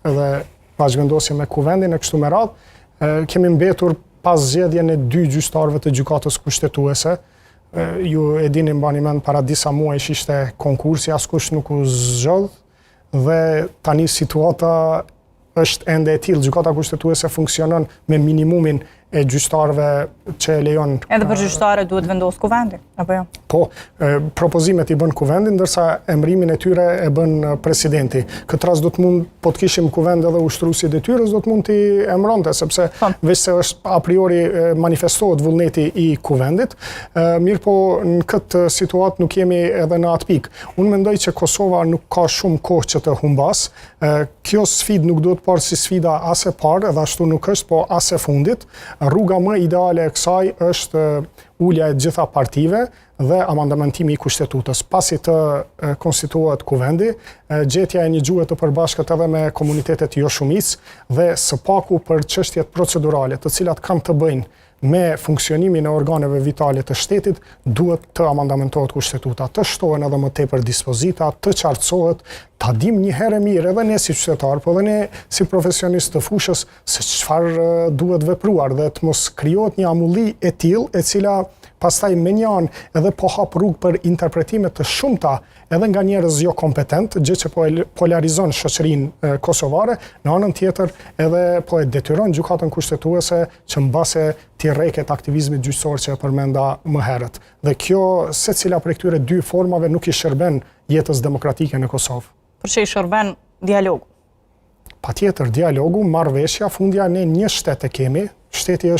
edhe vazhdimendosje me kuvendin e kështu me radhë, kemi mbetur pas zgjedhjen e 2 gjyqtarëve të gjykatës kushtetuese. Ju e dini, mbani mend, para disa muajsh ishte konkursi, askush nuk u zgjodh dhe tani situata është ende e tillë. Gjykata kushtetuese funksionon me minimumin e gjyqtarëve që e lejon. Edhe për gjyqtarët duhet vendos kuvendi, apo jo? Po, propozimet i bën kuvendi, ndërsa emrimin e tyre e bën presidenti. Këtë rast do të mund, po të kishim kuvend edhe ushtruesi i detyrës, do të mund t'i emronte, sepse veç se është a priori manifestohet vullneti i kuvendit, mirë po në këtë situatë nuk jemi edhe në atë pikë. Unë mendoj që Kosova nuk ka shumë kohë që të humbas. Kjo sfidë nuk duhet parë si sfida as e parë, edhe ashtu nuk është, po as e fundit. Rruga më ideale e kësaj është ulja e gjitha partive dhe amandamentimi i kushtetutës. Pasi të konstituohet kuvendi, gjetja e një gjuhë të përbashkët edhe me komunitetet jo shumicë dhe së paku për çështjet procedurale, të cilat kanë të bëjnë me funksionimin e organeve vitale të shtetit, duhet të amandamentohet kushtetuta, të shtohen edhe më tepër dispozita, të qartësohet, ta dim një herë mirë edhe ne si qytetar, po edhe ne si profesionist të fushës, se çfarë duhet vepruar dhe të mos krijohet një amulli e tillë e cila pastaj me një anë edhe po hap rrugë për interpretime të shumta edhe nga njerëz jo kompetent, gjë që po polarizon shoqërinë kosovare, në anën tjetër edhe po e detyron gjykatën kushtetuese që mbase t'i rreket aktivizmit gjyqësor që e përmenda më herët. Dhe kjo secila prej këtyre 2 formave nuk i shërben jetës demokratike në Kosovë. Por që i shërben dialogu? Patjetër dialogu, marrëveshja, fundja ne një shtet e kemi, shteti është